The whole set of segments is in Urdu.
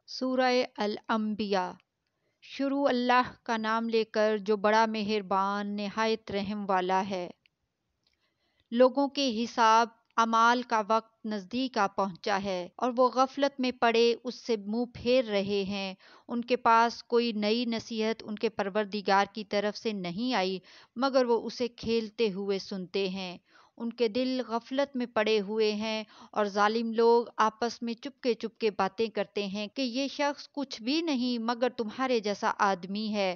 سورہ الانبیاء۔ شروع اللہ کا نام لے کر جو بڑا مہربان نہایت رحم والا ہے۔ لوگوں کے حساب اعمال کا وقت نزدیک آ پہنچا ہے اور وہ غفلت میں پڑے اس سے منہ پھیر رہے ہیں۔ ان کے پاس کوئی نئی نصیحت ان کے پروردگار کی طرف سے نہیں آئی مگر وہ اسے کھیلتے ہوئے سنتے ہیں۔ ان کے دل غفلت میں پڑے ہوئے ہیں اور ظالم لوگ آپس میں چپ کے باتیں کرتے ہیں کہ یہ شخص کچھ بھی نہیں مگر تمہارے جیسا آدمی ہے،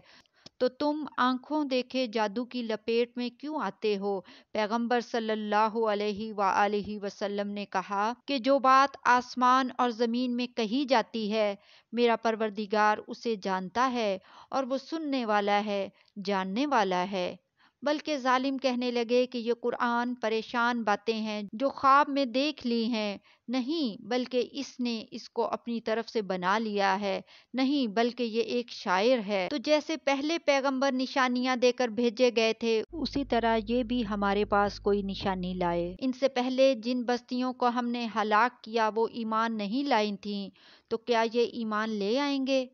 تو تم آنکھوں دیکھے جادو کی لپیٹ میں کیوں آتے ہو؟ پیغمبر صلی اللہ علیہ وآلہ وسلم نے کہا کہ جو بات آسمان اور زمین میں کہی جاتی ہے میرا پروردگار اسے جانتا ہے اور وہ سننے والا ہے، جاننے والا ہے۔ بلکہ ظالم کہنے لگے کہ یہ قرآن پریشان باتیں ہیں جو خواب میں دیکھ لی ہیں، نہیں بلکہ اس نے اس کو اپنی طرف سے بنا لیا ہے، نہیں بلکہ یہ ایک شاعر ہے۔ تو جیسے پہلے پیغمبر نشانیاں دے کر بھیجے گئے تھے اسی طرح یہ بھی ہمارے پاس کوئی نشانی لائے۔ ان سے پہلے جن بستیوں کو ہم نے ہلاک کیا وہ ایمان نہیں لائی تھیں، تو کیا یہ ایمان لے آئیں گے؟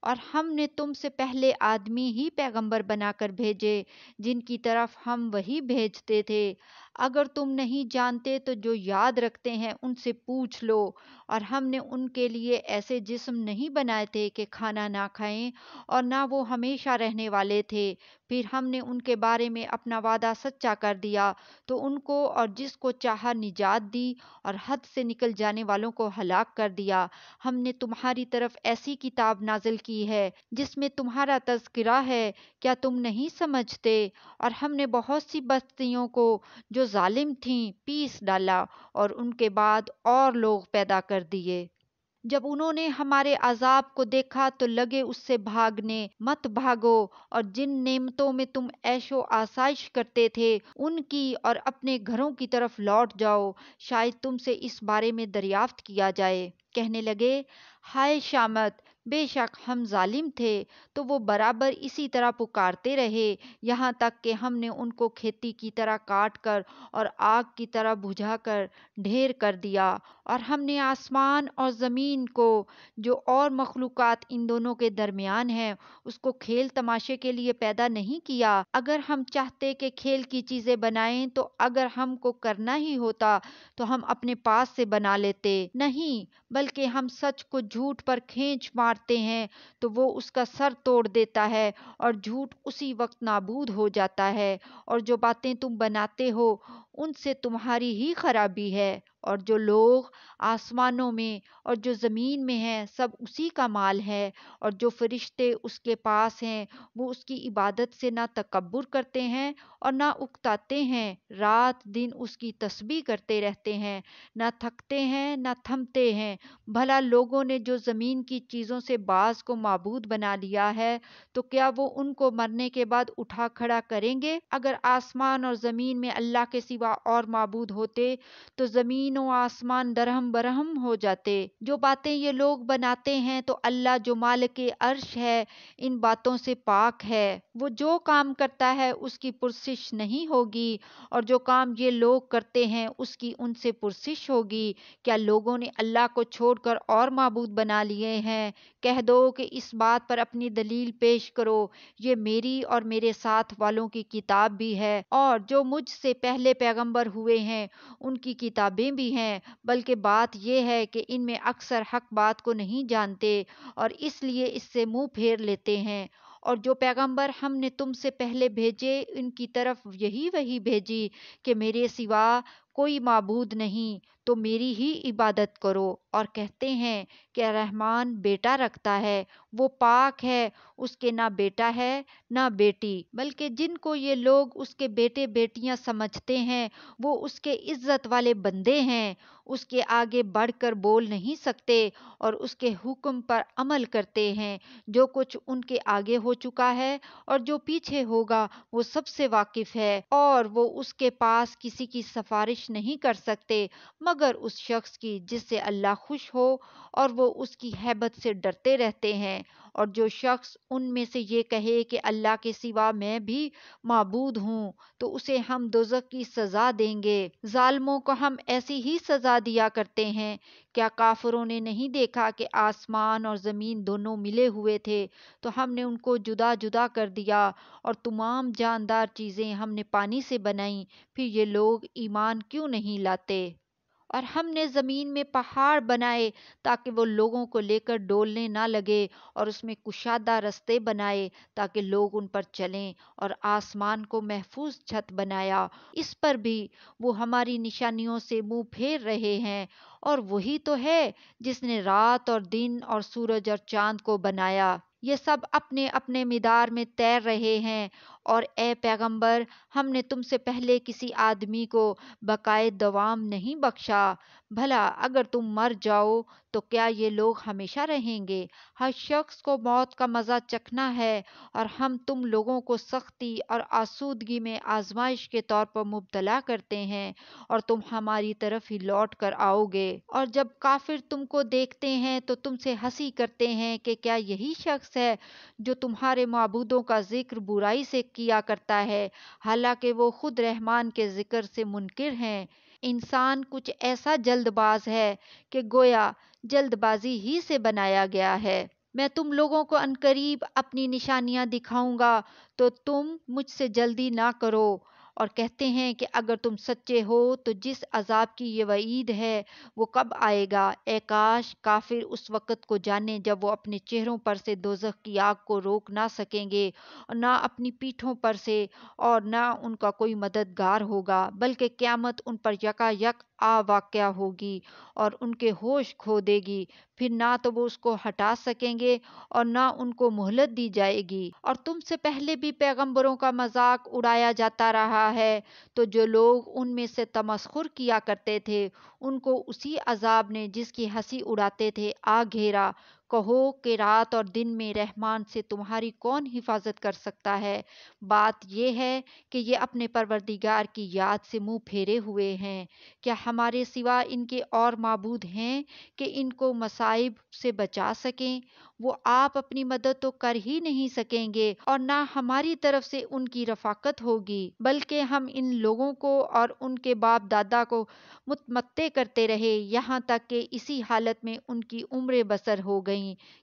اور ہم نے تم سے پہلے آدمی ہی پیغمبر بنا کر بھیجے جن کی طرف ہم وہی بھیجتے تھے۔ اگر تم نہیں جانتے تو جو یاد رکھتے ہیں ان سے پوچھ لو۔ اور ہم نے ان کے لیے ایسے جسم نہیں بنائے تھے کہ کھانا نہ کھائیں اور نہ وہ ہمیشہ رہنے والے تھے۔ پھر ہم نے ان کے بارے میں اپنا وعدہ سچا کر دیا تو ان کو اور جس کو چاہا نجات دی اور حد سے نکل جانے والوں کو ہلاک کر دیا۔ ہم نے تمہاری طرف ایسی کتاب نازل کی ہے جس میں تمہارا تذکرہ ہے، کیا تم نہیں سمجھتے؟ اور ہم نے بہت سی بستیوں کو جو ظالم تھیں پیس ڈالا اور ان کے بعد اور لوگ پیدا کر دیے۔ جب انہوں نے ہمارے عذاب کو دیکھا تو لگے اس سے بھاگنے، مت بھاگو اور جن نعمتوں میں تم عیش و آسائش کرتے تھے ان کی اور اپنے گھروں کی طرف لوٹ جاؤ، شاید تم سے اس بارے میں دریافت کیا جائے۔ کہنے لگے ہائے شامت، بے شک ہم ظالم تھے، تو وہ برابر اسی طرح پکارتے رہے یہاں تک کہ ہم نے ان کو کھیتی کی طرح کاٹ کر اور آگ کی طرح بجھا کر ڈھیر کر دیا۔ اور ہم نے آسمان اور زمین کو جو اور مخلوقات ان دونوں کے درمیان ہیں اس کو کھیل تماشے کے لیے پیدا نہیں کیا۔ اگر ہم چاہتے کہ کھیل کی چیزیں بنائیں تو اگر ہم کو کرنا ہی ہوتا تو ہم اپنے پاس سے بنا لیتے، نہیں بلکہ ہم سچ کو جھوٹ پر کھینچ مارتے ہیں تو وہ اس کا سر توڑ دیتا ہے اور جھوٹ اسی وقت نابود ہو جاتا ہے۔ اور جو باتیں تم بناتے ہو ان سے تمہاری ہی خرابی ہے، اور جو لوگ آسمانوں میں اور جو زمین میں ہیں سب اسی کا مال ہے، اور جو فرشتے اس کے پاس ہیں وہ اس کی عبادت سے نہ تکبر کرتے ہیں اور نہ اکتاتے ہیں، رات دن اس کی تسبیح کرتے رہتے ہیں، نہ تھکتے ہیں نہ تھمتے ہیں۔ بھلا لوگوں نے جو زمین کی چیزوں سے بعض کو معبود بنا لیا ہے تو کیا وہ ان کو مرنے کے بعد اٹھا کھڑا کریں گے؟ اگر آسمان اور زمین میں اللہ کے سوا اور معبود ہوتے تو زمین و آسمان درہم برہم ہو جاتے۔ جو باتیں یہ لوگ بناتے ہیں تو اللہ جو مالک عرش ہے ان باتوں سے پاک ہے۔ وہ جو کام کرتا ہے اس کی پرسش نہیں ہوگی اور جو کام یہ لوگ کرتے ہیں اس کی ان سے پرسش ہوگی۔ کیا لوگوں نے اللہ کو چھوڑ کر اور معبود بنا لیے ہیں؟ کہہ دو کہ اس بات پر اپنی دلیل پیش کرو، یہ میری اور میرے ساتھ والوں کی کتاب بھی ہے اور جو مجھ سے پہلے پیغمبر ہوئے ہیں ان کی کتابیں بھی ہیں، بلکہ بات یہ ہے کہ ان میں اکثر حق بات کو نہیں جانتے اور اس لیے اس سے منہ پھیر لیتے ہیں۔ اور جو پیغمبر ہم نے تم سے پہلے بھیجے ان کی طرف یہی وحی بھیجی کہ میرے سوا کوئی معبود نہیں تو میری ہی عبادت کرو، اور کہتے ہیں کہ رحمان بیٹا رکھتا ہے، وہ پاک ہے، اس کے نہ بیٹا ہے نہ بیٹی، بلکہ جن کو یہ لوگ اس کے بیٹے بیٹیاں سمجھتے ہیں وہ اس کے عزت والے بندے ہیں، اس کے آگے بڑھ کر بول نہیں سکتے اور اس کے حکم پر عمل کرتے ہیں۔ جو کچھ ان کے آگے ہو چکا ہے اور جو پیچھے ہوگا وہ سب سے واقف ہے، اور وہ اس کے پاس کسی کی سفارش نہیں کر سکتے مگر اس شخص کی جس سے اللہ خوش ہو، اور وہ اس کی ہیبت سے ڈرتے رہتے ہیں۔ اور جو شخص ان میں سے یہ کہے کہ اللہ کے سوا میں بھی معبود ہوں تو اسے ہم دوزخ کی سزا دیں گے۔ ظالموں کو ہم ایسی ہی سزا دیا کرتے ہیں۔ کیا کافروں نے نہیں دیکھا کہ آسمان اور زمین دونوں ملے ہوئے تھے تو ہم نے ان کو جدا جدا کر دیا، اور تمام جاندار چیزیں ہم نے پانی سے بنائیں، پھر یہ لوگ ایمان کیوں نہیں لاتے؟ اور ہم نے زمین میں پہاڑ بنائے تاکہ وہ لوگوں کو لے کر ڈولنے نہ لگے، اور اس میں کشادہ رستے بنائے تاکہ لوگ ان پر چلیں، اور آسمان کو محفوظ چھت بنایا، اس پر بھی وہ ہماری نشانیوں سے منہ پھیر رہے ہیں۔ اور وہی تو ہے جس نے رات اور دن اور سورج اور چاند کو بنایا، یہ سب اپنے اپنے مدار میں تیر رہے ہیں۔ اور اے پیغمبر، ہم نے تم سے پہلے کسی آدمی کو بقائے دوام نہیں بخشا؟ بھلا اگر تم مر جاؤ تو کیا یہ لوگ ہمیشہ رہیں گے؟ ہر شخص کو موت کا مزہ چکھنا ہے، اور ہم تم لوگوں کو سختی اور آسودگی میں آزمائش کے طور پر مبتلا کرتے ہیں، اور تم ہماری طرف ہی لوٹ کر آؤ گے۔ اور جب کافر تم کو دیکھتے ہیں تو تم سے ہنسی کرتے ہیں کہ کیا یہی شخص ہے جو تمہارے معبودوں کا ذکر برائی سے کیا کرتا ہے، حالانکہ وہ خود رحمان کے ذکر سے منکر ہیں۔ انسان کچھ ایسا جلد باز ہے کہ گویا جلد بازی ہی سے بنایا گیا ہے۔ میں تم لوگوں کو عنقریب اپنی نشانیاں دکھاؤں گا تو تم مجھ سے جلدی نہ کرو۔ اور کہتے ہیں کہ اگر تم سچے ہو تو جس عذاب کی یہ وعید ہے وہ کب آئے گا؟ اے کاش کافر اس وقت کو جانے جب وہ اپنے چہروں پر سے دوزخ کی آگ کو روک نہ سکیں گے، اور نہ اپنی پیٹھوں پر سے، اور نہ ان کا کوئی مددگار ہوگا، بلکہ قیامت ان پر یکا یک آ واقع ہوگی اور ان کے ہوش کھو دے گی، پھر نہ تو وہ اس کو ہٹا سکیں گے اور نہ ان کو مہلت دی جائے گی۔ اور تم سے پہلے بھی پیغمبروں کا مذاق اڑایا جاتا رہا ہے، تو جو لوگ ان میں سے تمسخر کیا کرتے تھے ان کو اسی عذاب نے جس کی ہنسی اڑاتے تھے آ گھیرا۔ کہو کہ رات اور دن میں رحمان سے تمہاری کون حفاظت کر سکتا ہے؟ بات یہ ہے کہ یہ اپنے پروردگار کی یاد سے منہ پھیرے ہوئے ہیں۔ کیا ہمارے سوا ان کے اور معبود ہیں کہ ان کو مصائب سے بچا سکیں؟ وہ آپ اپنی مدد تو کر ہی نہیں سکیں گے، اور نہ ہماری طرف سے ان کی رفاقت ہوگی، بلکہ ہم ان لوگوں کو اور ان کے باپ دادا کو متمتع کرتے رہے یہاں تک کہ اسی حالت میں ان کی عمریں بسر ہو گئیں۔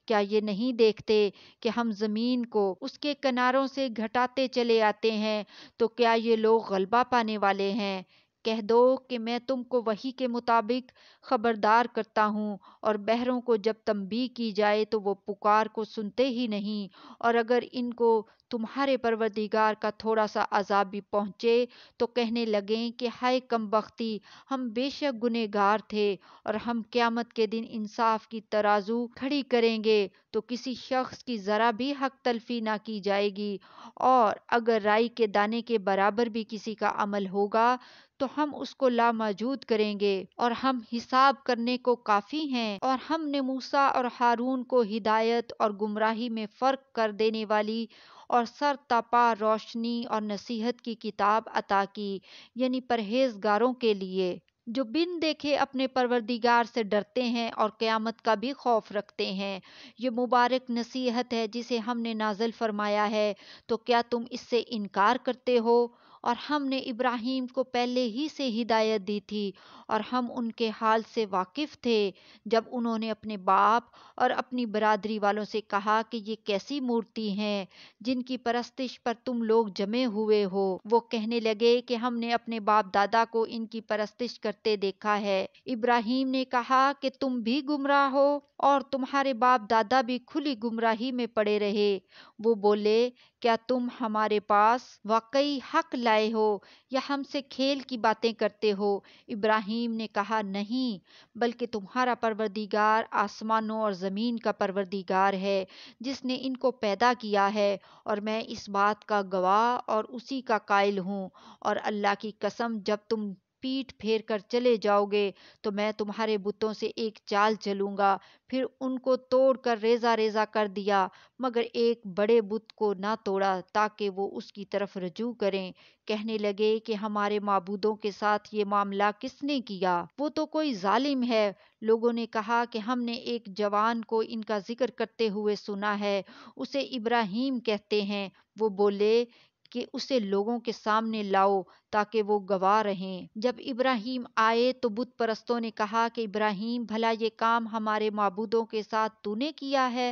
کیا یہ نہیں دیکھتے کہ ہم زمین کو اس کے کناروں سے گھٹاتے چلے آتے ہیں؟ تو کیا یہ لوگ غلبہ پانے والے ہیں؟ کہہ دو کہ میں تم کو وحی کے مطابق خبردار کرتا ہوں، اور بہروں کو جب تنبیہ کی جائے تو وہ پکار کو سنتے ہی نہیں، اور اگر ان کو تمہارے پروردگار کا تھوڑا سا عذاب بھی پہنچے تو کہنے لگیں کہ ہائے کم بختی، ہم بے شک گنہگار تھے، اور ہم قیامت کے دن انصاف کی ترازو کھڑی کریں گے تو کسی شخص کی ذرا بھی حق تلفی نہ کی جائے گی، اور اگر رائی کے دانے کے برابر بھی کسی کا عمل ہوگا تو ہم اس کو لاموجود کریں گے، اور ہم حساب کرنے کو کافی ہیں۔ اور ہم نے موسیٰ اور ہارون کو ہدایت اور گمراہی میں فرق کر دینے والی اور سر تاپا روشنی اور نصیحت کی کتاب عطا کی، یعنی پرہیزگاروں کے لیے جو بن دیکھے اپنے پروردگار سے ڈرتے ہیں اور قیامت کا بھی خوف رکھتے ہیں۔ یہ مبارک نصیحت ہے جسے ہم نے نازل فرمایا ہے، تو کیا تم اس سے انکار کرتے ہو؟ اور ہم نے ابراہیم کو پہلے ہی سے ہدایت دی تھی، اور ہم ان کے حال سے واقف تھے جب انہوں نے اپنے باپ اور اپنی برادری والوں سے کہا کہ یہ کیسی مورتی ہیں جن کی پرستش پر تم لوگ جمے ہوئے ہو۔ وہ کہنے لگے کہ ہم نے اپنے باپ دادا کو ان کی پرستش کرتے دیکھا ہے۔ ابراہیم نے کہا کہ تم بھی گمراہ ہو اور تمہارے باپ دادا بھی کھلی گمراہی میں پڑے رہے۔ وہ بولے کیا تم ہمارے پاس واقعی حق لائے ہو یا ہم سے کھیل کی باتیں کرتے ہو؟ ابراہیم نے کہا نہیں، بلکہ تمہارا پروردگار آسمانوں اور زمین کا پروردگار ہے جس نے ان کو پیدا کیا ہے، اور میں اس بات کا گواہ اور اسی کا قائل ہوں۔ اور اللہ کی قسم جب تم پیٹھ پھیر کر چلے جاؤ گے تو میں تمہارے بتوں سے ایک چال چلوں گا۔ پھر ان کو توڑ کر ریزہ ریزہ کر دیا، مگر ایک بڑے بت کو نہ توڑا تاکہ وہ اس کی طرف رجوع کریں۔ کہنے لگے کہ ہمارے معبودوں کے ساتھ یہ معاملہ کس نے کیا؟ وہ تو کوئی ظالم ہے۔ لوگوں نے کہا کہ ہم نے ایک جوان کو ان کا ذکر کرتے ہوئے سنا ہے، اسے ابراہیم کہتے ہیں۔ وہ بولے کہ اسے لوگوں کے سامنے لاؤ تاکہ وہ گواہ رہیں۔ جب ابراہیم آئے تو بت پرستوں نے کہا کہ ابراہیم، بھلا یہ کام ہمارے معبودوں کے ساتھ تو نے کیا ہے؟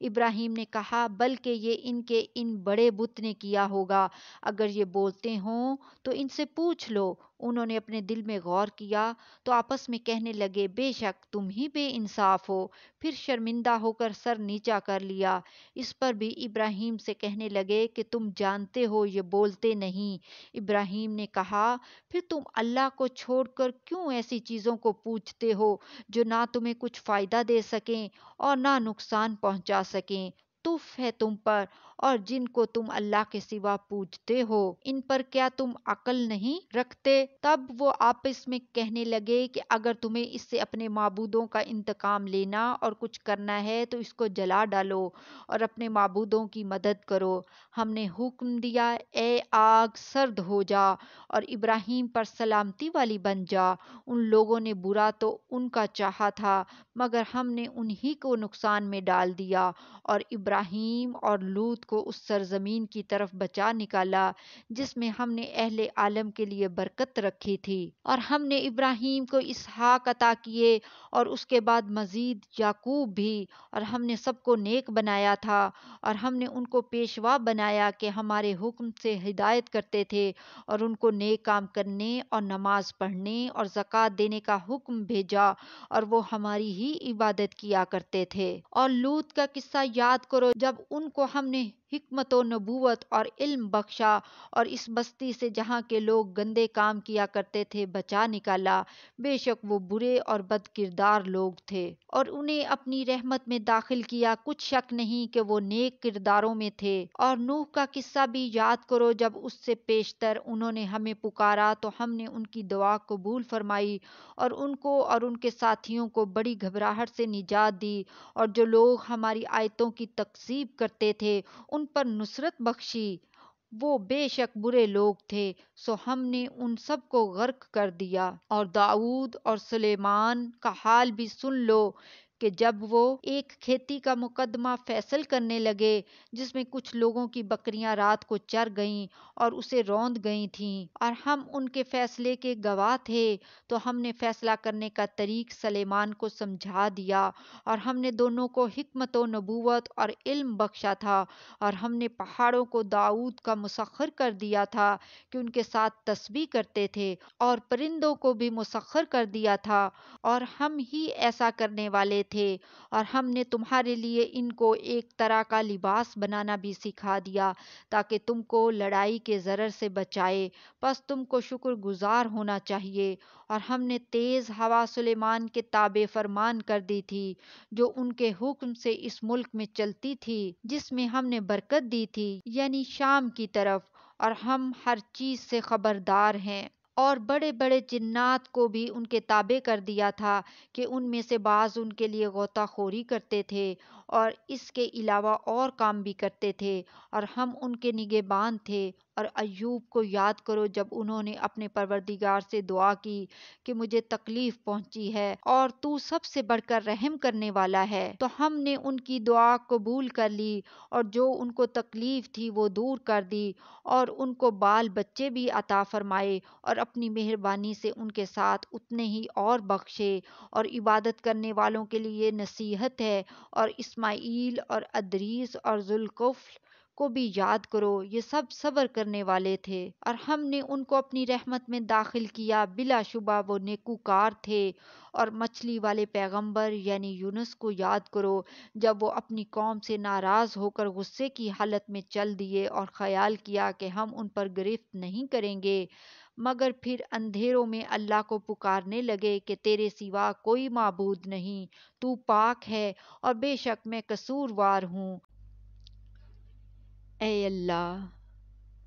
ابراہیم نے کہا، بلکہ یہ ان کے ان بڑے بت نے کیا ہوگا۔ اگر یہ بولتے ہوں تو ان سے پوچھ لو۔ انہوں نے اپنے دل میں غور کیا تو آپس میں کہنے لگے، بے شک تم ہی بے انصاف ہو۔ پھر شرمندہ ہو کر سر نیچا کر لیا۔ اس پر بھی ابراہیم سے کہنے لگے کہ تم جانتے ہو یہ بولتے نہیں۔ ابراہیم نے کہا، پھر تم اللہ کو چھوڑ کر کیوں ایسی چیزوں کو پوچھتے ہو جو نہ تمہیں کچھ فائدہ دے سکیں اور نہ نقصان پہنچا سکیں؟ تف ہے تم پر اور جن کو تم اللہ کے سوا پوجتے ہو، ان پر کیا تم عقل نہیں رکھتے؟ تب وہ آپس میں کہنے لگے کہ اگر تمہیں اس سے اپنے معبودوں کا انتقام لینا اور کچھ کرنا ہے تو اس کو جلا ڈالو اور اپنے معبودوں کی مدد کرو۔ ہم نے حکم دیا، اے آگ سرد ہو جا اور ابراہیم پر سلامتی والی بن جا۔ ان لوگوں نے برا تو ان کا چاہا تھا، مگر ہم نے انہی کو نقصان میں ڈال دیا اور ابراہیم اور لوط کو اس سرزمین کی طرف بچا نکالا جس میں ہم نے اہل عالم کے لیے برکت رکھی تھی۔ اور ہم نے ابراہیم کو اسحاق عطا کیے اور اس کے بعد مزید یعقوب بھی، اور ہم نے سب کو نیک بنایا تھا اور ہم نے ان کو پیشوا بنایا کہ ہمارے حکم سے ہدایت کرتے تھے اور ان کو نیک کام کرنے اور نماز پڑھنے اور زکوٰۃ دینے کا حکم بھیجا اور وہ ہماری ہی عبادت کیا کرتے تھے۔ اور لوط کا قصہ یاد کرو، جب ان کو ہم نے حکمت و نبوت اور علم بخشا اور اس بستی سے جہاں کے لوگ گندے کام کیا کرتے تھے بچا نکالا۔ بے شک وہ برے اور بد کردار لوگ تھے اور انہیں اپنی رحمت میں داخل کیا، کچھ شک نہیں کہ وہ نیک کرداروں میں تھے۔ اور نوح کا قصہ بھی یاد کرو، جب اس سے پیشتر انہوں نے ہمیں پکارا تو ہم نے ان کی دعا قبول فرمائی اور ان کو اور ان کے ساتھیوں کو بڑی گھبراہٹ سے نجات دی، اور جو لوگ ہماری آیتوں کی تکذیب کرتے تھے ان پر نصرت بخشی۔ وہ بے شک برے لوگ تھے، سو ہم نے ان سب کو غرق کر دیا۔ اور داؤد اور سلیمان کا حال بھی سن لو کہ جب وہ ایک کھیتی کا مقدمہ فیصل کرنے لگے جس میں کچھ لوگوں کی بکریاں رات کو چر گئیں اور اسے روند گئی تھیں، اور ہم ان کے فیصلے کے گواہ تھے، تو ہم نے فیصلہ کرنے کا طریق سلیمان کو سمجھا دیا، اور ہم نے دونوں کو حکمت و نبوت اور علم بخشا تھا، اور ہم نے پہاڑوں کو داؤد کا مسخر کر دیا تھا کہ ان کے ساتھ تسبیح کرتے تھے، اور پرندوں کو بھی مسخر کر دیا تھا، اور ہم ہی ایسا کرنے والے تھے۔ اور ہم نے تمہارے لیے ان کو ایک طرح کا لباس بنانا بھی سکھا دیا تاکہ تم کو لڑائی کے ضرر سے بچائے، پس تم کو شکر گزار ہونا چاہیے۔ اور ہم نے تیز ہوا سلیمان کے تابع فرمان کر دی تھی جو ان کے حکم سے اس ملک میں چلتی تھی جس میں ہم نے برکت دی تھی، یعنی شام کی طرف، اور ہم ہر چیز سے خبردار ہیں۔ اور بڑے بڑے جنات کو بھی ان کے تابع کر دیا تھا کہ ان میں سے بعض ان کے لیے غوطہ خوری کرتے تھے اور اس کے علاوہ اور کام بھی کرتے تھے، اور ہم ان کے نگہبان تھے۔ اور ایوب کو یاد کرو، جب انہوں نے اپنے پروردگار سے دعا کی کہ مجھے تکلیف پہنچی ہے اور تو سب سے بڑھ کر رحم کرنے والا ہے، تو ہم نے ان کی دعا قبول کر لی اور جو ان کو تکلیف تھی وہ دور کر دی، اور ان کو بال بچے بھی عطا فرمائے، اور اپنی مہربانی سے ان کے ساتھ اتنے ہی اور بخشے۔ اور عبادت کرنے والوں کے لیے نصیحت ہے، اور اسماعیل اور ادریس اور ذوالکفل کو بھی یاد کرو، یہ سب صبر کرنے والے تھے، اور ہم نے ان کو اپنی رحمت میں داخل کیا، بلا شبہ وہ نیکوکار تھے۔ اور مچھلی والے پیغمبر یعنی یونس کو یاد کرو، جب وہ اپنی قوم سے ناراض ہو کر غصے کی حالت میں چل دیے اور خیال کیا کہ ہم ان پر گرفت نہیں کریں گے، مگر پھر اندھیروں میں اللہ کو پکارنے لگے کہ تیرے سوا کوئی معبود نہیں، تو پاک ہے اور بے شک میں قصوروار ہوں۔ اے اللہ،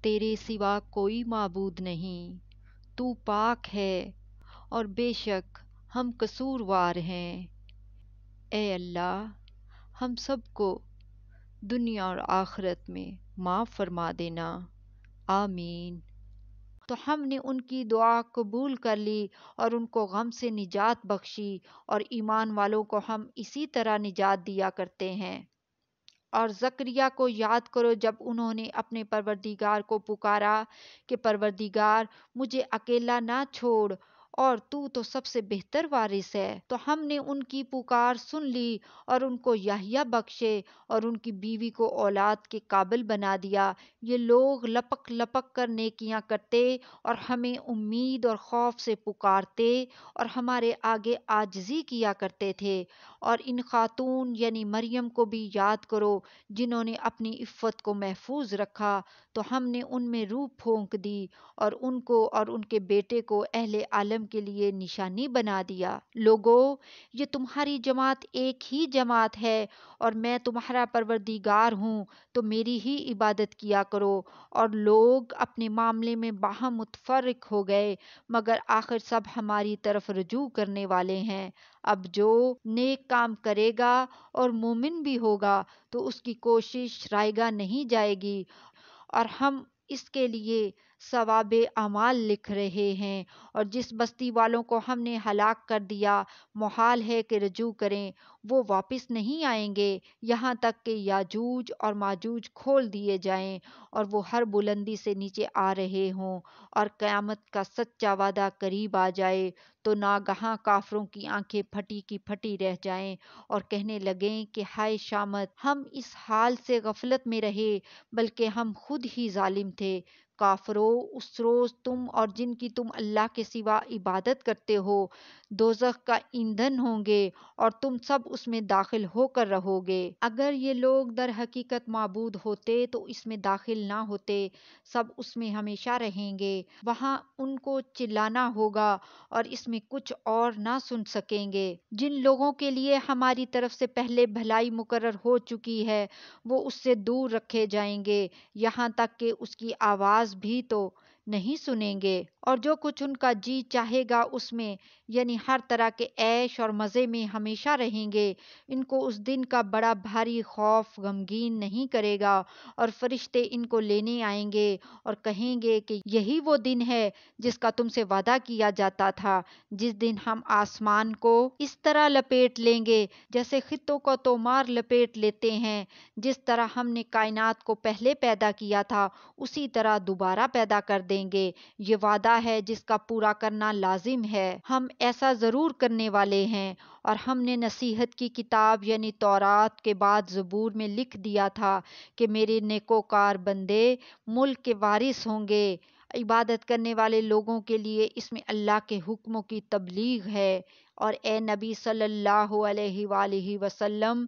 تیرے سوا کوئی معبود نہیں، تو پاک ہے اور بے شک ہم قصوروار ہیں۔ اے اللہ، ہم سب کو دنیا اور آخرت میں معاف فرما دینا، آمین۔ تو ہم نے ان کی دعا قبول کر لی اور ان کو غم سے نجات بخشی، اور ایمان والوں کو ہم اسی طرح نجات دیا کرتے ہیں۔ اور زکریا کو یاد کرو جب انہوں نے اپنے پروردگار کو پکارا کہ پروردگار مجھے اکیلا نہ چھوڑ، اور تو سب سے بہتر وارث ہے۔ تو ہم نے ان کی پکار سن لی اور ان کو یحییٰ بخشے اور ان کی بیوی کو اولاد کے قابل بنا دیا۔ یہ لوگ لپک لپک کر نیکیاں کرتے اور ہمیں امید اور خوف سے پکارتے اور ہمارے آگے عاجزی کیا کرتے تھے۔ اور ان خاتون یعنی مریم کو بھی یاد کرو جنہوں نے اپنی عفت کو محفوظ رکھا، تو ہم نے ان میں روح پھونک دی اور ان کو اور ان کے بیٹے کو اہل عالم کے لیے نشانی بنا دیا۔ لوگو، یہ تمہاری جماعت ایک ہی جماعت ہے اور میں تمہارا پروردگار ہوں، تو میری ہی عبادت کیا کرو۔ اور لوگ اپنے معاملے میں باہم متفرق ہو گئے، مگر آخر سب ہماری طرف رجوع کرنے والے ہیں۔ اب جو نیک کام کرے گا اور مومن بھی ہوگا تو اس کی کوشش رائگاں نہیں جائے گی، اور ہم اس کے لیے ثواب اعمال لکھ رہے ہیں۔ اور جس بستی والوں کو ہم نے ہلاک کر دیا، محال ہے کہ رجوع کریں، وہ واپس نہیں آئیں گے یہاں تک کہ یاجوج اور ماجوج کھول دیے جائیں اور وہ ہر بلندی سے نیچے آ رہے ہوں، اور قیامت کا سچا وعدہ قریب آ جائے، تو ناگہاں کافروں کی آنکھیں پھٹی کی پھٹی رہ جائیں اور کہنے لگیں کہ ہائے شامت، ہم اس حال سے غفلت میں رہے بلکہ ہم خود ہی ظالم تھے۔ کافرو، اس روز تم اور جن کی تم اللہ کے سوا عبادت کرتے ہو دوزخ کا ایندھن ہوں گے، اور تم سب اس میں داخل ہو کر رہو گے۔ اگر یہ لوگ در حقیقت معبود ہوتے تو اس میں داخل نہ ہوتے، سب اس میں ہمیشہ رہیں گے، وہاں ان کو چلانا ہوگا اور اس میں کچھ اور نہ سن سکیں گے۔ جن لوگوں کے لیے ہماری طرف سے پہلے بھلائی مقرر ہو چکی ہے وہ اس سے دور رکھے جائیں گے، یہاں تک کہ اس کی آواز بھی تو نہیں سنیں گے، اور جو کچھ ان کا جی چاہے گا اس میں یعنی ہر طرح کے عیش اور مزے میں ہمیشہ رہیں گے۔ ان کو اس دن کا بڑا بھاری خوف غمگین نہیں کرے گا، اور فرشتے ان کو لینے آئیں گے اور کہیں گے کہ یہی وہ دن ہے جس کا تم سے وعدہ کیا جاتا تھا، جس دن ہم آسمان کو اس طرح لپیٹ لیں گے جیسے خطوں کو تومار لپیٹ لیتے ہیں۔ جس طرح ہم نے کائنات کو پہلے پیدا کیا تھا اسی طرح دوبارہ پیدا کر دیں گے۔ یہ وعدہ ہے جس کا پورا کرنا لازم ہے، ہم ایسا ضرور کرنے والے ہیں۔ اور ہم نے نصیحت کی کتاب یعنی تورات کے بعد زبور میں لکھ دیا تھا کہ میرے نیکوکار بندے ملک کے وارث ہوں گے۔ عبادت کرنے والے لوگوں کے لیے اس میں اللہ کے حکموں کی تبلیغ ہے۔ اور اے نبی صلی اللہ علیہ وآلہ وسلم،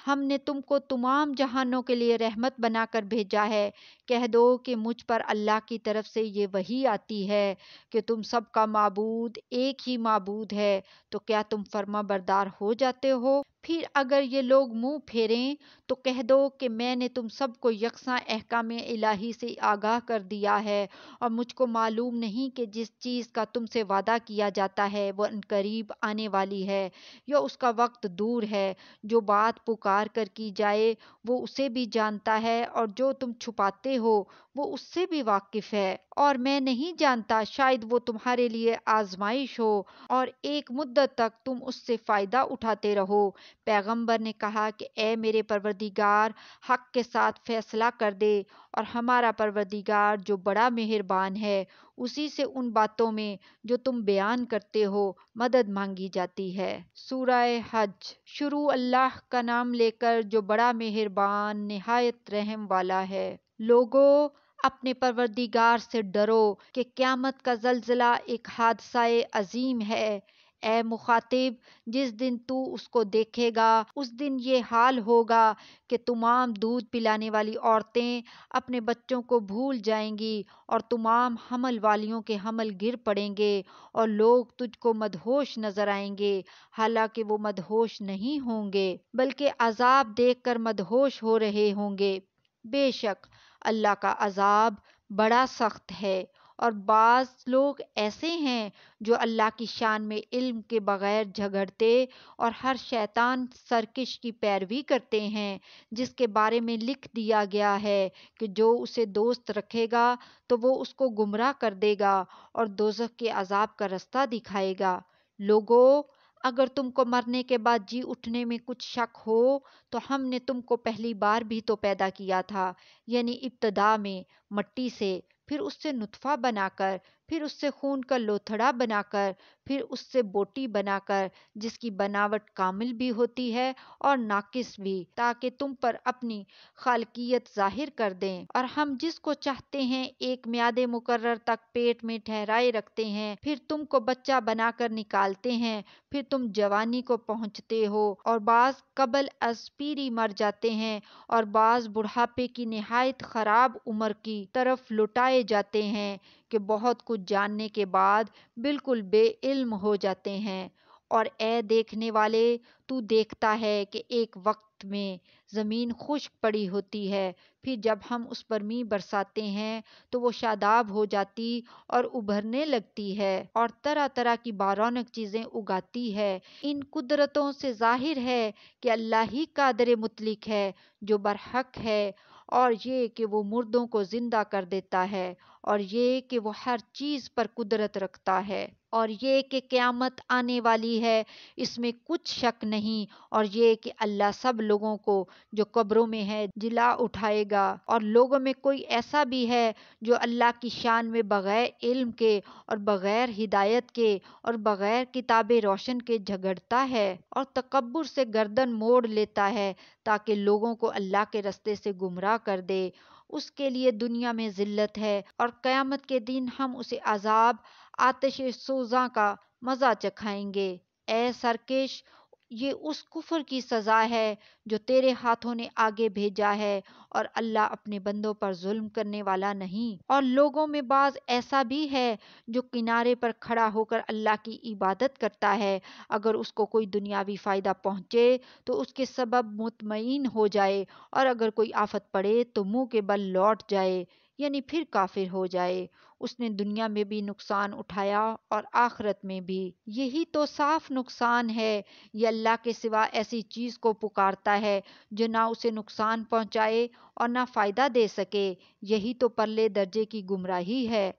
ہم نے تم کو تمام جہانوں کے لیے رحمت بنا کر بھیجا ہے۔ کہہ دو کہ مجھ پر اللہ کی طرف سے یہ وحی آتی ہے کہ تم سب کا معبود ایک ہی معبود ہے، تو کیا تم فرما بردار ہو جاتے ہو؟ پھر اگر یہ لوگ منہ پھیریں تو کہہ دو کہ میں نے تم سب کو یکساں احکام الہی سے آگاہ کر دیا ہے، اور مجھ کو معلوم نہیں کہ جس چیز کا تم سے وعدہ کیا جاتا ہے وہ عنقریب آنے والی ہے یا اس کا وقت دور ہے۔ جو بات پکار کر کی جائے وہ اسے بھی جانتا ہے، اور جو تم چھپاتے ہو وہ اس سے بھی واقف ہے۔ اور میں نہیں جانتا، شاید وہ تمہارے لیے آزمائش ہو اور ایک مدت تک تم اس سے فائدہ اٹھاتے رہو۔ پیغمبر نے کہا کہ اے میرے پروردگار، حق کے ساتھ فیصلہ کر دے، اور ہمارا پروردگار جو بڑا مہربان ہے، اسی سے ان باتوں میں جو تم بیان کرتے ہو مدد مانگی جاتی ہے۔ سورہ حج۔ شروع اللہ کا نام لے کر جو بڑا مہربان نہایت رحم والا ہے۔ لوگو، اپنے پروردگار سے ڈرو کہ قیامت کا زلزلہ ایک حادثہ عظیم ہے۔ اے مخاطب، جس دن تو اس کو دیکھے گا اس دن یہ حال ہوگا کہ تمام دودھ پلانے والی عورتیں اپنے بچوں کو بھول جائیں گی، اور تمام حمل والیوں کے حمل گر پڑیں گے، اور لوگ تجھ کو مدہوش نظر آئیں گے، حالانکہ وہ مدہوش نہیں ہوں گے بلکہ عذاب دیکھ کر مدہوش ہو رہے ہوں گے۔ بے شک اللہ کا عذاب بڑا سخت ہے، اور بعض لوگ ایسے ہیں جو اللہ کی شان میں علم کے بغیر جھگڑتے اور ہر شیطان سرکش کی پیروی کرتے ہیں، جس کے بارے میں لکھ دیا گیا ہے کہ جو اسے دوست رکھے گا تو وہ اس کو گمراہ کر دے گا اور دوزخ کے عذاب کا رستہ دکھائے گا۔ لوگو، اگر تم کو مرنے کے بعد جی اٹھنے میں کچھ شک ہو تو ہم نے تم کو پہلی بار بھی تو پیدا کیا تھا، یعنی ابتدا میں مٹی سے، پھر اس سے نطفہ بنا کر، پھر اس سے خون کا لوتھڑا بنا کر، پھر اس سے بوٹی بنا کر، جس کی بناوٹ کامل بھی ہوتی ہے اور ناقص بھی، تاکہ تم پر اپنی خالقیت ظاہر کر دیں۔ اور ہم جس کو چاہتے ہیں ایک میعاد مقرر تک پیٹ میں ٹھہرائے رکھتے ہیں، پھر تم کو بچہ بنا کر نکالتے ہیں، پھر تم جوانی کو پہنچتے ہو، اور بعض قبل از پیری مر جاتے ہیں اور بعض بڑھاپے کی نہایت خراب عمر کی طرف لوٹائے جاتے ہیں کہ بہت کچھ جاننے کے بعد بالکل بے علم ہو جاتے ہیں۔ اور اے دیکھنے والے، تو دیکھتا ہے کہ ایک وقت میں زمین خشک پڑی ہوتی ہے، پھر جب ہم اس پر می برساتے ہیں تو وہ شاداب ہو جاتی اور ابھرنے لگتی ہے اور طرح طرح کی بارونق چیزیں اگاتی ہے۔ ان قدرتوں سے ظاہر ہے کہ اللہ ہی قادر مطلق ہے جو برحق ہے، اور یہ کہ وہ مردوں کو زندہ کر دیتا ہے، اور یہ کہ وہ ہر چیز پر قدرت رکھتا ہے، اور یہ کہ قیامت آنے والی ہے، اس میں کچھ شک نہیں، اور یہ کہ اللہ سب لوگوں کو جو قبروں میں ہے جلا اٹھائے گا۔ اور لوگوں میں کوئی ایسا بھی ہے جو اللہ کی شان میں بغیر علم کے اور بغیر ہدایت کے اور بغیر کتاب روشن کے جھگڑتا ہے اور تکبر سے گردن موڑ لیتا ہے تاکہ لوگوں کو اللہ کے رستے سے گمراہ کر دے، اس کے لیے دنیا میں ذلت ہے، اور قیامت کے دن ہم اسے عذاب آتش سوزاں کا مزہ چکھائیں گے۔ اے سرکش، یہ اس کفر کی سزا ہے جو تیرے ہاتھوں نے آگے بھیجا ہے، اور اللہ اپنے بندوں پر ظلم کرنے والا نہیں۔ اور لوگوں میں بعض ایسا بھی ہے جو کنارے پر کھڑا ہو کر اللہ کی عبادت کرتا ہے، اگر اس کو کوئی دنیاوی فائدہ پہنچے تو اس کے سبب مطمئن ہو جائے، اور اگر کوئی آفت پڑے تو منہ کے بل لوٹ جائے، یعنی پھر کافر ہو جائے۔ اس نے دنیا میں بھی نقصان اٹھایا اور آخرت میں بھی۔ یہی تو صاف نقصان ہے۔ یہ اللہ کے سوا ایسی چیز کو پکارتا ہے جو نہ اسے نقصان پہنچائے اور نہ فائدہ دے سکے، یہی تو پرلے درجے کی گمراہی ہے۔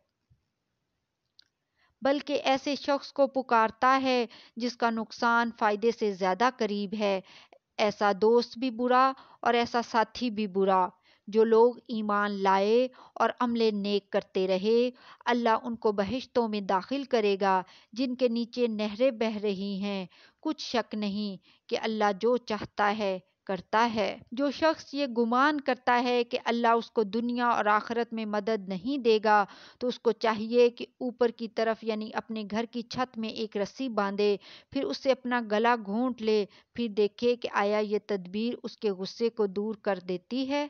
بلکہ ایسے شخص کو پکارتا ہے جس کا نقصان فائدے سے زیادہ قریب ہے۔ ایسا دوست بھی برا اور ایسا ساتھی بھی برا۔ جو لوگ ایمان لائے اور عمل نیک کرتے رہے، اللہ ان کو بہشتوں میں داخل کرے گا جن کے نیچے نہریں بہہ رہی ہیں۔ کچھ شک نہیں کہ اللہ جو چاہتا ہے کرتا ہے۔ جو شخص یہ گمان کرتا ہے کہ اللہ اس کو دنیا اور آخرت میں مدد نہیں دے گا، تو اس کو چاہیے کہ اوپر کی طرف یعنی اپنے گھر کی چھت میں ایک رسی باندھے، پھر اس سے اپنا گلا گھونٹ لے، پھر دیکھے کہ آیا یہ تدبیر اس کے غصے کو دور کر دیتی ہے۔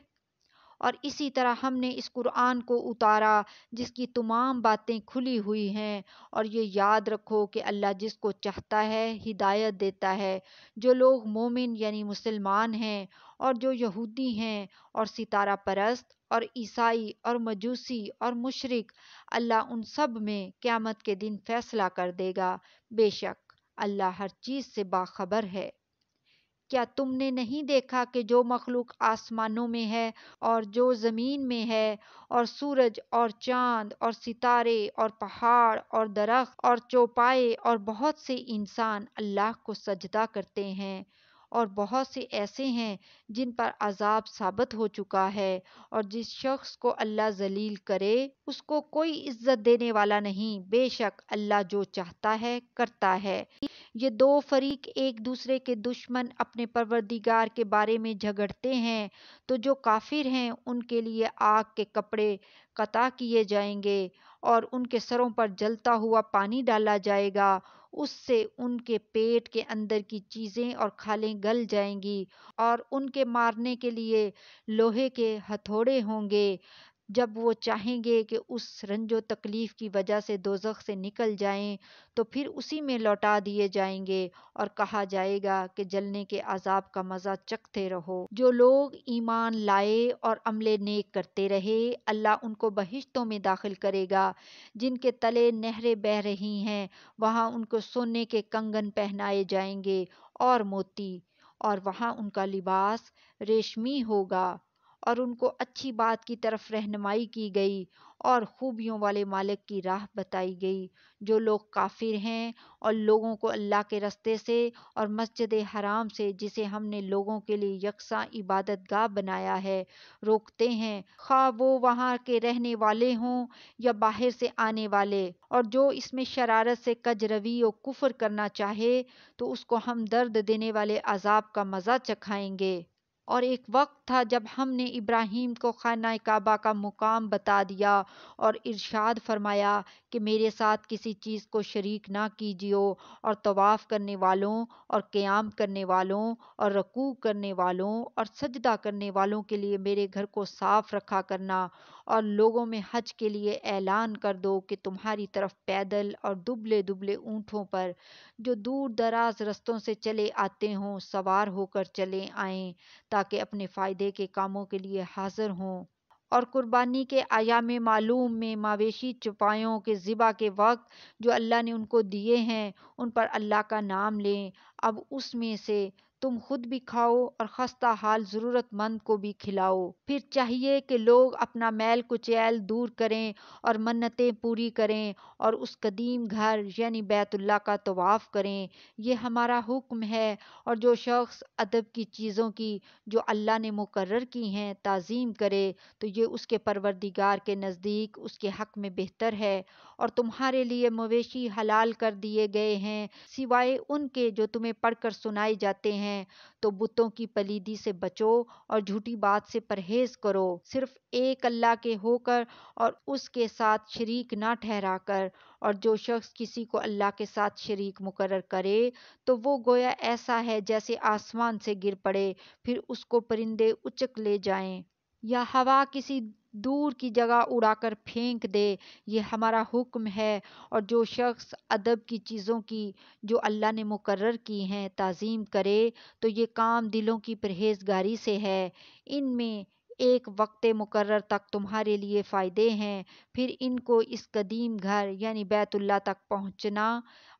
اور اسی طرح ہم نے اس قرآن کو اتارا جس کی تمام باتیں کھلی ہوئی ہیں، اور یہ یاد رکھو کہ اللہ جس کو چاہتا ہے ہدایت دیتا ہے۔ جو لوگ مومن یعنی مسلمان ہیں اور جو یہودی ہیں اور ستارہ پرست اور عیسائی اور مجوسی اور مشرک، اللہ ان سب میں قیامت کے دن فیصلہ کر دے گا۔ بے شک اللہ ہر چیز سے باخبر ہے۔ کیا تم نے نہیں دیکھا کہ جو مخلوق آسمانوں میں ہے اور جو زمین میں ہے، اور سورج اور چاند اور ستارے اور پہاڑ اور درخت اور چوپائے اور بہت سے انسان اللہ کو سجدہ کرتے ہیں، اور بہت سے ایسے ہیں جن پر عذاب ثابت ہو چکا ہے، اور جس شخص کو اللہ ذلیل کرے اس کو کوئی عزت دینے والا نہیں۔ بے شک اللہ جو چاہتا ہے کرتا ہے۔ یہ دو فریق ایک دوسرے کے دشمن اپنے پروردگار کے بارے میں جھگڑتے ہیں، تو جو کافر ہیں ان کے لیے آگ کے کپڑے قطع کیے جائیں گے، اور ان کے سروں پر جلتا ہوا پانی ڈالا جائے گا، اس سے ان کے پیٹ کے اندر کی چیزیں اور کھالیں گل جائیں گی، اور ان کے مارنے کے لیے لوہے کے ہتھوڑے ہوں گے، جب وہ چاہیں گے کہ اس رنج و تکلیف کی وجہ سے دوزخ سے نکل جائیں تو پھر اسی میں لوٹا دیے جائیں گے اور کہا جائے گا کہ جلنے کے عذاب کا مزہ چکھتے رہو۔ جو لوگ ایمان لائے اور عمل نیک کرتے رہے، اللہ ان کو بہشتوں میں داخل کرے گا جن کے تلے نہریں بہہ رہی ہیں، وہاں ان کو سونے کے کنگن پہنائے جائیں گے اور موتی، اور وہاں ان کا لباس ریشمی ہوگا، اور ان کو اچھی بات کی طرف رہنمائی کی گئی اور خوبیوں والے مالک کی راہ بتائی گئی۔ جو لوگ کافر ہیں اور لوگوں کو اللہ کے رستے سے اور مسجد حرام سے، جسے ہم نے لوگوں کے لیے یکساں عبادت گاہ بنایا ہے، روکتے ہیں، خواہ وہ وہاں کے رہنے والے ہوں یا باہر سے آنے والے، اور جو اس میں شرارت سے کج روی و کفر کرنا چاہے تو اس کو ہم درد دینے والے عذاب کا مزہ چکھائیں گے۔ اور ایک وقت تھا جب ہم نے ابراہیم کو خانہ کعبہ کا مقام بتا دیا اور ارشاد فرمایا کہ میرے ساتھ کسی چیز کو شریک نہ کیجیو، اور طواف کرنے والوں اور قیام کرنے والوں اور رکوع کرنے والوں اور سجدہ کرنے والوں کے لیے میرے گھر کو صاف رکھا کرنا، اور لوگوں میں حج کے لیے اعلان کر دو کہ تمہاری طرف پیدل اور دبلے دبلے اونٹوں پر جو دور دراز رستوں سے چلے آتے ہوں سوار ہو کر چلے آئیں، تاکہ اپنے فائدے کے کاموں کے لیے حاضر ہوں۔ اور قربانی کے ایام معلوم میں مویشی چوپایوں کے ذبح کے وقت جو اللہ نے ان کو دیے ہیں ان پر اللہ کا نام لیں۔ اب اس میں سے تم خود بھی کھاؤ اور خستہ حال ضرورت مند کو بھی کھلاؤ۔ پھر چاہیے کہ لوگ اپنا میل کچیل دور کریں اور منتیں پوری کریں اور اس قدیم گھر یعنی بیت اللہ کا طواف کریں، یہ ہمارا حکم ہے۔ اور جو شخص ادب کی چیزوں کی جو اللہ نے مقرر کی ہیں تعظیم کرے تو یہ اس کے پروردگار کے نزدیک اس کے حق میں بہتر ہے۔ اور تمہارے لیے مویشی حلال کر دیے گئے ہیں سوائے ان کے جو تمہیں پڑھ کر سنائے جاتے ہیں، تو بتوں کی پلیدی سے بچو اور جھوٹی بات سے پرہیز کرو، صرف ایک اللہ کے ہو کر اور اس کے ساتھ شریک نہ ٹھہرا کر۔ اور جو شخص کسی کو اللہ کے ساتھ شریک مقرر کرے تو وہ گویا ایسا ہے جیسے آسمان سے گر پڑے پھر اس کو پرندے اچک لے جائیں یا ہوا کسی دور کی جگہ اڑا کر پھینک دے، یہ ہمارا حکم ہے۔ اور جو شخص ادب کی چیزوں کی جو اللہ نے مقرر کی ہیں تعظیم کرے تو یہ کام دلوں کی پرہیزگاری سے ہے۔ ان میں ایک وقت مقرر تک تمہارے لیے فائدے ہیں، پھر ان کو اس قدیم گھر یعنی بیت اللہ تک پہنچنا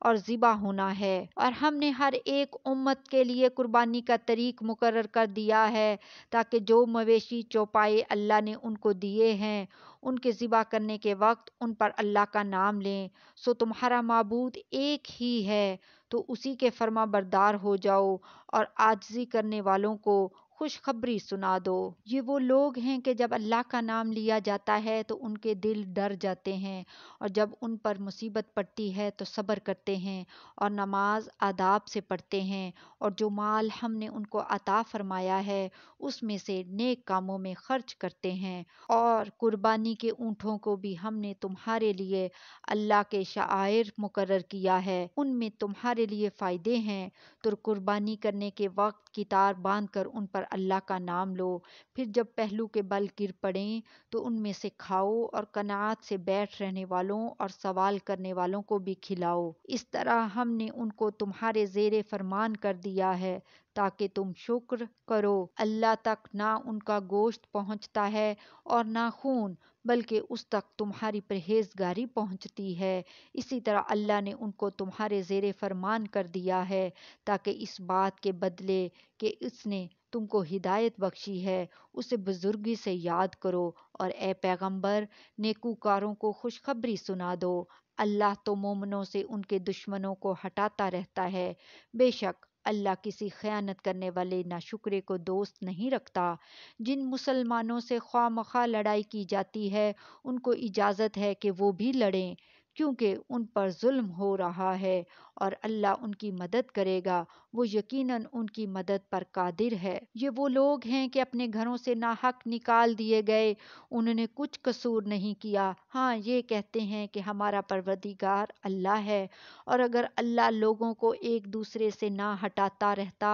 اور ذبح ہونا ہے۔ اور ہم نے ہر ایک امت کے لیے قربانی کا طریق مقرر کر دیا ہے تاکہ جو مویشی چوپائے اللہ نے ان کو دیے ہیں ان کے ذبح کرنے کے وقت ان پر اللہ کا نام لیں۔ سو تمہارا معبود ایک ہی ہے تو اسی کے فرما بردار ہو جاؤ اور عاجزی کرنے والوں کو خوشخبری سنا دو۔ یہ وہ لوگ ہیں کہ جب اللہ کا نام لیا جاتا ہے تو ان کے دل ڈر جاتے ہیں، اور جب ان پر مصیبت پڑتی ہے تو صبر کرتے ہیں اور نماز آداب سے پڑھتے ہیں، اور جو مال ہم نے ان کو عطا فرمایا ہے اس میں سے نیک کاموں میں خرچ کرتے ہیں۔ اور قربانی کے اونٹوں کو بھی ہم نے تمہارے لیے اللہ کے شعائر مقرر کیا ہے، ان میں تمہارے لیے فائدے ہیں، تو قربانی کرنے کے وقت کتار باندھ کر ان پر اللہ کا نام لو، پھر جب پہلو کے بل گر پڑیں تو ان میں سے کھاؤ اور قناعت سے بیٹھ رہنے والوں اور سوال کرنے والوں کو بھی کھلاؤ۔ اس طرح ہم نے ان کو تمہارے زیر فرمان کر دیا ہے تاکہ تم شکر کرو۔ اللہ تک نہ ان کا گوشت پہنچتا ہے اور نہ خون، بلکہ اس تک تمہاری پرہیزگاری پہنچتی ہے۔ اسی طرح اللہ نے ان کو تمہارے زیر فرمان کر دیا ہے تاکہ اس بات کے بدلے کہ اس نے تم کو ہدایت بخشی ہے اسے بزرگی سے یاد کرو، اور اے پیغمبر نیکوکاروں کو خوشخبری سنا دو۔ اللہ تو مومنوں سے ان کے دشمنوں کو ہٹاتا رہتا ہے، بے شک اللہ کسی خیانت کرنے والے ناشکرے کو دوست نہیں رکھتا۔ جن مسلمانوں سے خواہ مخواہ لڑائی کی جاتی ہے ان کو اجازت ہے کہ وہ بھی لڑیں، کیونکہ ان پر ظلم ہو رہا ہے، اور اللہ ان کی مدد کرے گا، وہ یقیناً ان کی مدد پر قادر ہے۔ یہ وہ لوگ ہیں کہ اپنے گھروں سے ناحق نکال دیے گئے، انہوں نے کچھ قصور نہیں کیا، ہاں یہ کہتے ہیں کہ ہمارا پروردگار اللہ ہے، اور اگر اللہ لوگوں کو ایک دوسرے سے نہ ہٹاتا رہتا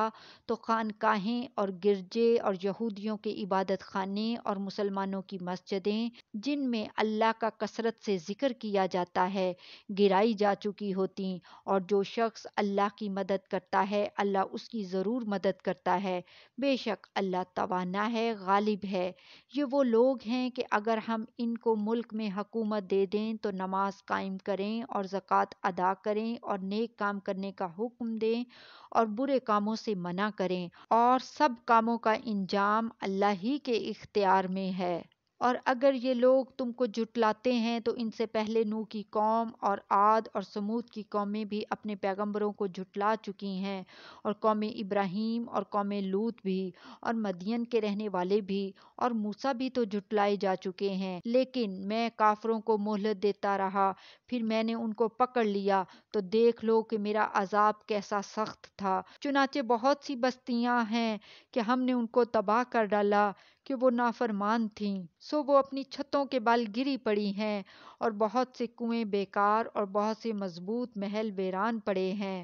تو خانقاہیں اور گرجے اور یہودیوں کے عبادت خانے اور مسلمانوں کی مسجدیں جن میں اللہ کا کثرت سے ذکر کیا جاتا ہے گرائی جا چکی ہوتی، اور جو شخص اللہ کی مدد کرتا ہے اللہ اس کی ضرور مدد کرتا ہے، بے شک اللہ توانا ہے، غالب ہے۔ یہ وہ لوگ ہیں کہ اگر ہم ان کو ملک میں حکومت دے دیں تو نماز قائم کریں اور زکوٰۃ ادا کریں اور نیک کام کرنے کا حکم دیں اور برے کاموں سے منع کریں، اور سب کاموں کا انجام اللہ ہی کے اختیار میں ہے۔ اور اگر یہ لوگ تم کو جھٹلاتے ہیں تو ان سے پہلے نوح کی قوم اور عاد اور سمود کی قومیں بھی اپنے پیغمبروں کو جھٹلا چکی ہیں، اور قوم ابراہیم اور قوم لوط بھی، اور مدین کے رہنے والے بھی، اور موسیٰ بھی تو جھٹلائے جا چکے ہیں، لیکن میں کافروں کو مہلت دیتا رہا، پھر میں نے ان کو پکڑ لیا تو دیکھ لو کہ میرا عذاب کیسا سخت تھا۔ چنانچہ بہت سی بستیاں ہیں کہ ہم نے ان کو تباہ کر ڈالا کہ وہ نافرمان تھیں، سو وہ اپنی چھتوں کے بل گری پڑی ہیں، اور بہت سے کنویں بیکار اور بہت سے مضبوط محل ویران پڑے ہیں۔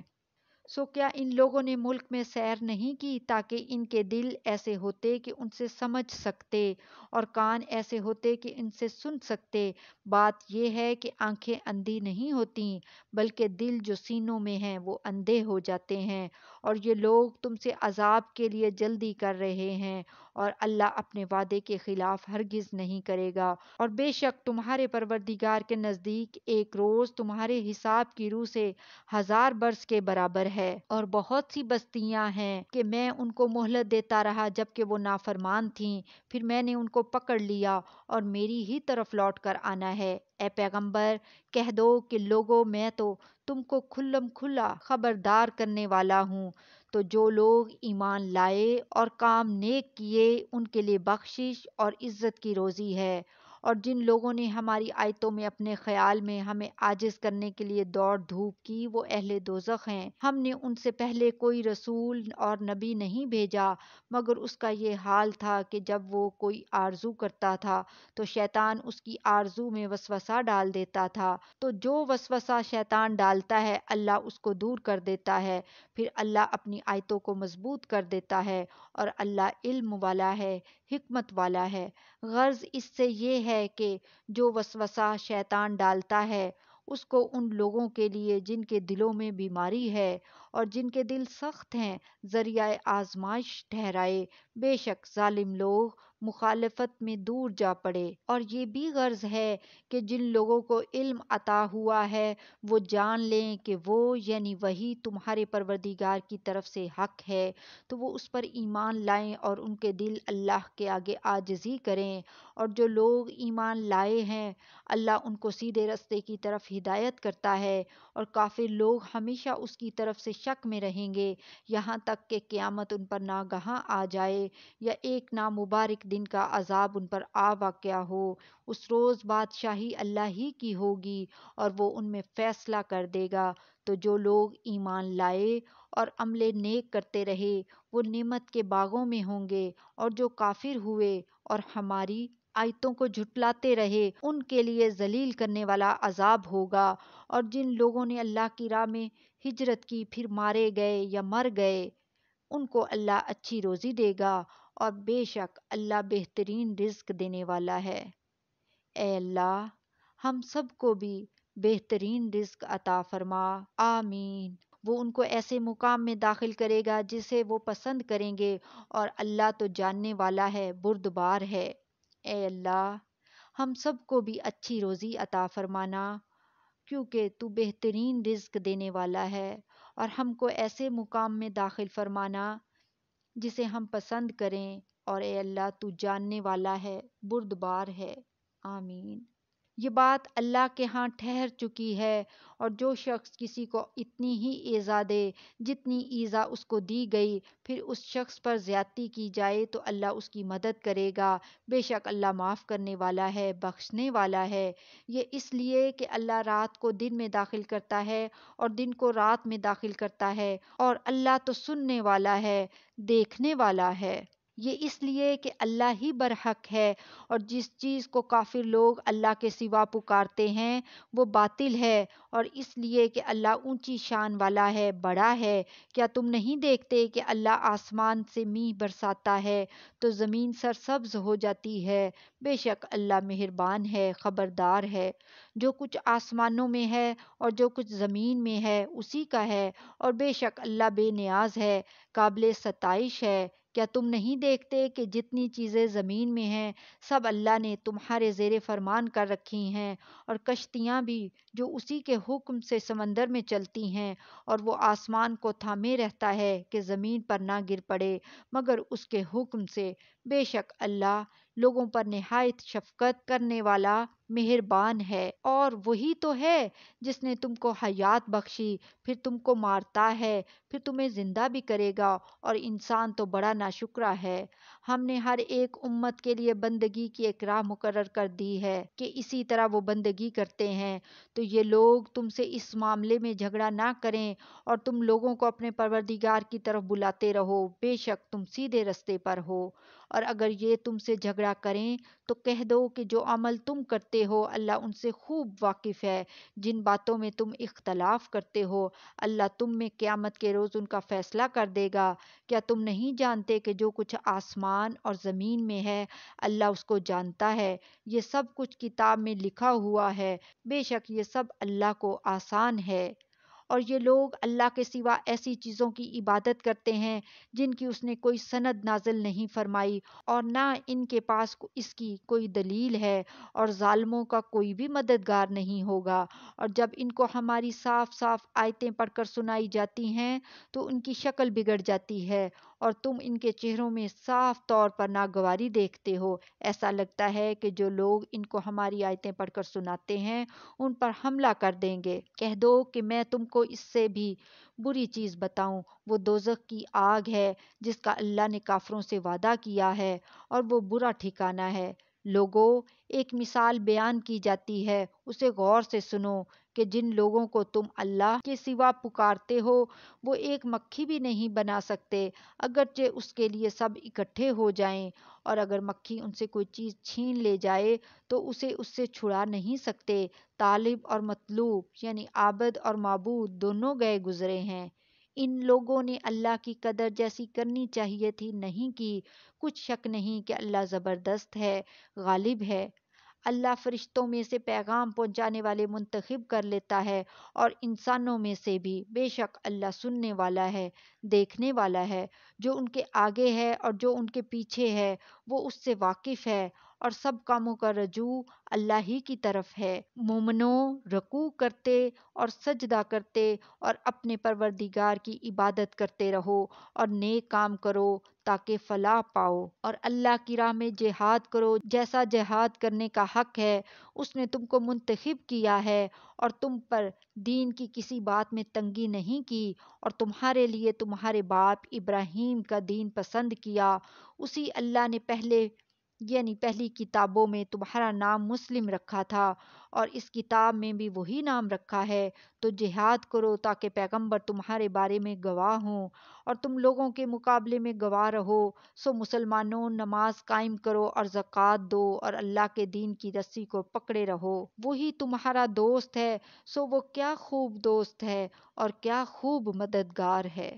سو کیا ان لوگوں نے ملک میں سیر نہیں کی تاکہ ان کے دل ایسے ہوتے کہ ان سے سمجھ سکتے، اور کان ایسے ہوتے کہ ان سے سن سکتے؟ بات یہ ہے کہ آنکھیں اندھی نہیں ہوتیں، بلکہ دل جو سینوں میں ہیں وہ اندھے ہو جاتے ہیں، اور یہ لوگ تم سے عذاب کے لیے جلدی کر رہے ہیں، اور اللہ اپنے وعدے کے خلاف ہرگز نہیں کرے گا، اور بے شک تمہارے پروردگار کے نزدیک ایک روز تمہارے حساب کی روح سے 1000 برس کے برابر ہے۔ اور بہت سی بستیاں ہیں کہ میں ان کو مہلت دیتا رہا جبکہ وہ نافرمان تھیں، پھر میں نے ان کو پکڑ لیا اور میری ہی طرف لوٹ کر آنا ہے۔ اے پیغمبر کہہ دو کہ لوگو میں تو تم کو کھلم کھلا خبردار کرنے والا ہوں، تو جو لوگ ایمان لائے اور کام نیک کیے ان کے لیے بخشش اور عزت کی روزی ہے، اور جن لوگوں نے ہماری آیتوں میں اپنے خیال میں ہمیں عاجز کرنے کے لیے دوڑ دھوپ کی وہ اہل دوزخ ہیں۔ ہم نے ان سے پہلے کوئی رسول اور نبی نہیں بھیجا مگر اس کا یہ حال تھا کہ جب وہ کوئی آرزو کرتا تھا تو شیطان اس کی آرزو میں وسوسہ ڈال دیتا تھا، تو جو وسوسہ شیطان ڈالتا ہے اللہ اس کو دور کر دیتا ہے، پھر اللہ اپنی آیتوں کو مضبوط کر دیتا ہے، اور اللہ علم والا ہے، حکمت والا ہے۔ غرض اس سے یہ ہے کہ جو وسوسہ شیطان ڈالتا ہے اس کو ان لوگوں کے لیے جن کے دلوں میں بیماری ہے اور جن کے دل سخت ہیں ذریعہ آزمائش ٹھہرائے، بے شک ظالم لوگ مخالفت میں دور جا پڑے۔ اور یہ بھی غرض ہے کہ جن لوگوں کو علم عطا ہوا ہے وہ جان لیں کہ وہ یعنی وہی تمہارے پروردگار کی طرف سے حق ہے، تو وہ اس پر ایمان لائیں اور ان کے دل اللہ کے آگے عاجزی کریں، اور جو لوگ ایمان لائے ہیں اللہ ان کو سیدھے رستے کی طرف ہدایت کرتا ہے، اور کافر لوگ ہمیشہ اس کی طرف سے شک میں رہیں گے یہاں تک کہ قیامت ان پر ناگہاں آ جائے یا ایک نامبارک دن کا عذاب ان پر آ واقع ہو۔ اس روز بادشاہی اللہ ہی کی ہوگی اور وہ ان میں فیصلہ کر دے گا، تو جو لوگ ایمان لائے اور عمل نیک کرتے رہے وہ نعمت کے باغوں میں ہوں گے، اور جو کافر ہوئے اور ہماری آیتوں کو جھٹلاتے رہے ان کے لیے ذلیل کرنے والا عذاب ہوگا۔ اور جن لوگوں نے اللہ کی راہ میں ہجرت کی پھر مارے گئے یا مر گئے ان کو اللہ اچھی روزی دے گا، اور بے شک اللہ بہترین رزق دینے والا ہے۔ اے اللہ ہم سب کو بھی بہترین رزق عطا فرما، آمین۔ وہ ان کو ایسے مقام میں داخل کرے گا جسے وہ پسند کریں گے، اور اللہ تو جاننے والا ہے، بردبار ہے۔ اے اللہ ہم سب کو بھی اچھی روزی عطا فرمانا کیونکہ تو بہترین رزق دینے والا ہے، اور ہم کو ایسے مقام میں داخل فرمانا جسے ہم پسند کریں، اور اے اللہ تو جاننے والا ہے، بردبار ہے، آمین۔ یہ بات اللہ کے ہاں ٹھہر چکی ہے، اور جو شخص کسی کو اتنی ہی ایذا دے جتنی ایذا اس کو دی گئی، پھر اس شخص پر زیادتی کی جائے تو اللہ اس کی مدد کرے گا۔ بے شک اللہ معاف کرنے والا ہے، بخشنے والا ہے۔ یہ اس لیے کہ اللہ رات کو دن میں داخل کرتا ہے اور دن کو رات میں داخل کرتا ہے، اور اللہ تو سننے والا ہے، دیکھنے والا ہے۔ یہ اس لیے کہ اللہ ہی برحق ہے، اور جس چیز کو کافر لوگ اللہ کے سوا پکارتے ہیں وہ باطل ہے، اور اس لیے کہ اللہ اونچی شان والا ہے، بڑا ہے۔ کیا تم نہیں دیکھتے کہ اللہ آسمان سے میںہ برساتا ہے تو زمین سرسبز ہو جاتی ہے؟ بے شک اللہ مہربان ہے، خبردار ہے۔ جو کچھ آسمانوں میں ہے اور جو کچھ زمین میں ہے اسی کا ہے، اور بے شک اللہ بے نیاز ہے، قابل ستائش ہے۔ کیا تم نہیں دیکھتے کہ جتنی چیزیں زمین میں ہیں سب اللہ نے تمہارے زیر فرمان کر رکھی ہیں، اور کشتیاں بھی جو اسی کے حکم سے سمندر میں چلتی ہیں، اور وہ آسمان کو تھامے رہتا ہے کہ زمین پر نہ گر پڑے مگر اس کے حکم سے۔ بے شک اللہ لوگوں پر نہایت شفقت کرنے والا مہربان ہے۔ اور وہی تو ہے جس نے تم کو حیات بخشی، پھر تم کو مارتا ہے، پھر تمہیں زندہ بھی کرے گا، اور انسان تو بڑا ناشکرا ہے۔ ہم نے ہر ایک امت کے لیے بندگی کی ایک راہ مقرر کر دی ہے کہ اسی طرح وہ بندگی کرتے ہیں، تو یہ لوگ تم سے اس معاملے میں جھگڑا نہ کریں، اور تم لوگوں کو اپنے پروردگار کی طرف بلاتے رہو، بے شک تم سیدھے رستے پر ہو۔ اور اگر یہ تم سے جھگڑا کریں تو کہہ دو کہ جو عمل تم کرتے ہو اللہ ان سے خوب واقف ہے، جن باتوں میں تم اختلاف کرتے ہو اللہ تم میں قیامت کے روز ان کا فیصلہ کر دے گا۔ کیا تم نہیں جانتے کہ جو کچھ آسمان اور زمین میں ہے اللہ اس کو جانتا ہے؟ یہ سب کچھ کتاب میں لکھا ہوا ہے، بے شک یہ سب اللہ کو آسان ہے۔ اور یہ لوگ اللہ کے سوا ایسی چیزوں کی عبادت کرتے ہیں جن کی اس نے کوئی سند نازل نہیں فرمائی، اور نہ ان کے پاس اس کی کوئی دلیل ہے، اور ظالموں کا کوئی بھی مددگار نہیں ہوگا۔ اور جب ان کو ہماری صاف صاف آیتیں پڑھ کر سنائی جاتی ہیں تو ان کی شکل بگڑ جاتی ہے، اور تم ان کے چہروں میں صاف طور پر ناگواری دیکھتے ہو۔ ایسا لگتا ہے کہ جو لوگ ان کو ہماری آیتیں پڑھ کر سناتے ہیں ان پر حملہ کر دیں گے۔ کہہ دو کہ میں تم کو اس سے بھی بری چیز بتاؤں، وہ دوزخ کی آگ ہے جس کا اللہ نے کافروں سے وعدہ کیا ہے، اور وہ برا ٹھکانہ ہے۔ لوگو، ایک مثال بیان کی جاتی ہے، اسے غور سے سنو کہ جن لوگوں کو تم اللہ کے سوا پکارتے ہو وہ ایک مکھی بھی نہیں بنا سکتے اگرچہ اس کے لیے سب اکٹھے ہو جائیں، اور اگر مکھی ان سے کوئی چیز چھین لے جائے تو اسے اس سے چھڑا نہیں سکتے۔ طالب اور مطلوب یعنی عابد اور معبود دونوں گئے گزرے ہیں۔ ان لوگوں نے اللہ کی قدر جیسی کرنی چاہیے تھی نہیں کی۔ کچھ شک نہیں کہ اللہ زبردست ہے، غالب ہے۔ اللہ فرشتوں میں سے پیغام پہنچانے والے منتخب کر لیتا ہے، اور انسانوں میں سے بھی، بے شک اللہ سننے والا ہے، دیکھنے والا ہے۔ جو ان کے آگے ہے اور جو ان کے پیچھے ہے وہ اس سے واقف ہے، اور سب کاموں کا رجوع اللہ ہی کی طرف ہے۔ مومنوں، رکوع کرتے اور سجدہ کرتے اور اپنے پروردگار کی عبادت کرتے رہو، اور نیک کام کرو تاکہ فلاح پاؤ، اور اللہ کی راہ میں جہاد کرو جیسا جہاد کرنے کا حق ہے اس نے تم کو منتخب کیا ہے، اور تم پر دین کی کسی بات میں تنگی نہیں کی، اور تمہارے لیے تمہارے باپ ابراہیم کا دین پسند کیا۔ اسی اللہ نے پہلی کتابوں میں تمہارا نام مسلم رکھا تھا، اور اس کتاب میں بھی وہی نام رکھا ہے۔ تو جہاد کرو تاکہ پیغمبر تمہارے بارے میں گواہ ہوں، اور تم لوگوں کے مقابلے میں گواہ رہو۔ سو مسلمانوں، نماز قائم کرو اور زکوٰۃ دو، اور اللہ کے دین کی رسی کو پکڑے رہو، وہی تمہارا دوست ہے۔ سو وہ کیا خوب دوست ہے اور کیا خوب مددگار ہے۔